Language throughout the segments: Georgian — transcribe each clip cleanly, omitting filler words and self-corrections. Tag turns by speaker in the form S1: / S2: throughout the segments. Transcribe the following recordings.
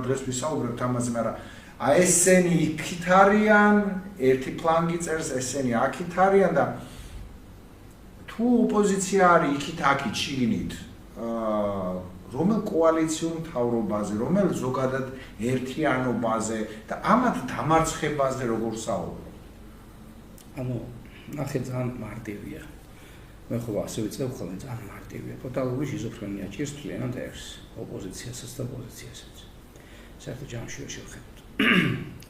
S1: დღეს ვისაუბრებთ ამაზე, მაგრამ აი ესენი იქით არიან, ერთი ფლანგი წერს, ესენი აქით არიან და თუ ოპოზიცია არის იქით აქით შიგნით, რომელ კოალიციურ მთავრობაზე, რომელ ზოგადად ერთიანობაზე და ამათ დამარცხებაზე როგორ საუბრობ?
S2: ანუ ნახე ძალიან მარტივია. მე ხო ასე ვიწევ ხოლმე ძალიან მარტივია. ტოტალური შიზოფრენია ჭირს მთლიანად ერთს, ოპოზიციასაც და პოზიციასაც. საერთოდ ჯამში ვერ შევხედოთ.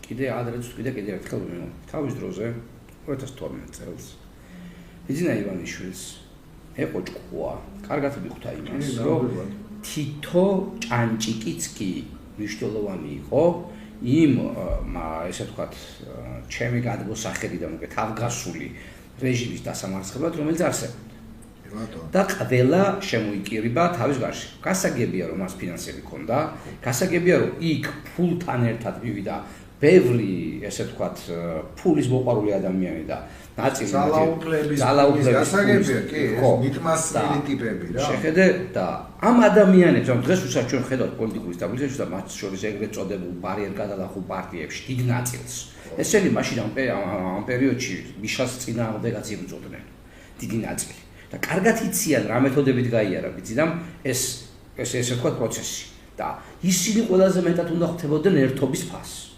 S2: კიდე ადრეც კიდე ერთხელ ვიმო. თავის დროზე 2012 წელს ბიძინა ივანიშვილს ეყო ჭკუა. კარგად მიხვდა იმას, რომ თითო ჭანჭიკიც კი მნიშვნელოვანი იყო იმ ესე ვთქვათ ჩემი გადმოსახედიდან უკვე თავგასული რეჟიმის დასამარცხებლად, რომელიც არსებობდა. და ყველა შემოიკირიბა თავის გარშე. გასაგებია, რომ მას ფინანსები ჰქონდა, გასაგებია, რომ იქ ფულთან ერთად მივიდა ბევრი, ესე ვთქვათ, ფულის მოყვარული ადამიანი და ნაწილი
S1: ძალაუფლების გასაგებია, კი, მიტმასწრილი ტიპები რა.
S2: შეხედე და ამ ადამიანებს, ამ დღეს ვისაც ჩვენ ხედავთ პოლიტიკური სტაბილიზაციაში და მათ შორის ეგრეთ წოდებულ ბარიერ გადალახულ პარტიებში დიდ ნაწილს. ესენი მაშინ ამ პერიოდში მიშას წინააღმდეგაც იბრძოდნენ. დიდი ნაწილი. და კარგად იციან რა მეთოდებით გაიარა ბიძინამ ესე ვთქვათ პროცესი და ისინი ყველაზე მეტად უნდა ხვდებოდნენ ერთობის ფასს.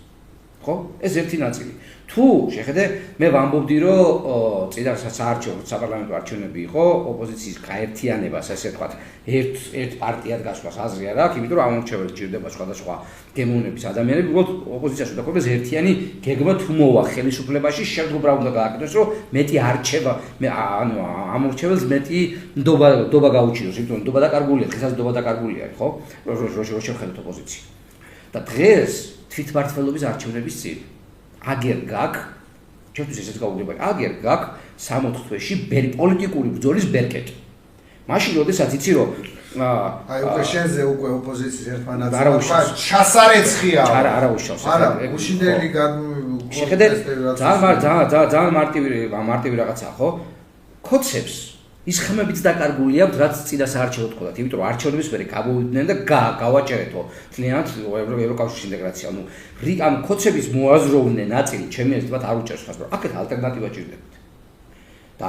S2: ხო? ეს ერთი ნაწილი. თუ შეხედე მე ვამბობდი რომ წინა საარჩევნო საპარლამენტო არჩევნები იყო ოპოზიციის გაერთიანებას ესე ვთქვათ ერთ პარტიად გასვლას აზრი არ აქვს, იმიტომ რომ ამორჩეველი ჭირდება სხვადასხვა გემოვნების ადამიანები, უბრალოდ ოპოზიციაში უნდა ყოფილიყოს ერთიანი გეგმა თუ მოვა ხელისუფლებაში, შემდგომრად უნდა გააკეთოს, რომ მეტი არჩევა, ანუ ამორჩეველს მეტი ნდობა გაუჩინოს, იმიტომ რომ ნდობა დაკარგულია, დღესაც ნდობა დაკარგულია, ხო? რო შევხედოთ ოპოზიცია. და დღეს თვითმმართველობის არჩევნების წინ აგერ გაქვს, ჩვენთვის ესეც გაუგება, აგერ გაქვს 60 თვეში პოლიტიკური ბრძოლის ბერკეტი. მაშინ როდესაც იცი რომ
S1: აი უკვე შენზე უკვე ოპოზიციის ერთმანეთს ჩასარეცხია.
S2: არა უშავს.
S1: არა, უშინდელი
S2: შეხედე ძალიან მარტივი რაღაცაა, ხო? კოცებს ის ხმებიც დაკარგული აქვს, რაც წინა საარჩევნოდ ყოდათ, იმიტომ რომ არჩევნების მერე გამოვიდნენ და გავაჭერეთო თლიანად ევროკავშირის ინტეგრაცია. ანუ კოცების მოაზროვნე ნაწილი ჩემი აზრით არ უჭერს ხას, რომ აქეთ ალტერნატივა ჭირდებათ. და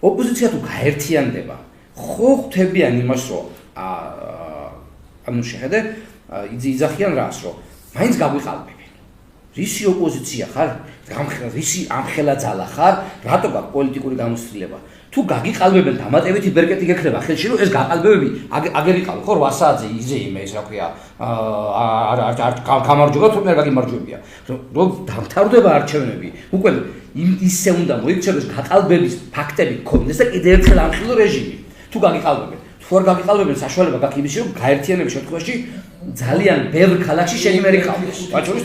S2: ოპოზიცია თუ გაერთიანდება, ხო ხვდებიან იმას, რომ ანუ შეხედე იძახიან რას, რომ მაინც გაგვიყალბებენ. რისი ოპოზიცია ხარ? რისი ამხელა ძალა ხარ? რატო გაქვს პოლიტიკური გამოცდილება? თუ გაგიყალბებენ დამატებითი ბერკეტი გექნება ხელში, რომ ეს გაყალბებები აგერ იყავ, ხო 8 საათზე იზე იმე ეს რა ქვია, გამარჯვება თუ მე გაგიმარჯვებია. რომ დამთავრდება არჩევნები, უკვე ისე უნდა მოიქცევდეს გაყალბების ფაქტები გქონდეს და კიდევ ერთხელ ამხილო რეჟიმი. თუ გაგიყალბებენ, თუ არ გაგიყალბებენ, საშუალება გაქვს იმის, რომ გაერთიანების შემთხვევაში ძალიან ბევრ ქალაქში შენი მერი ყავს. მათ შორის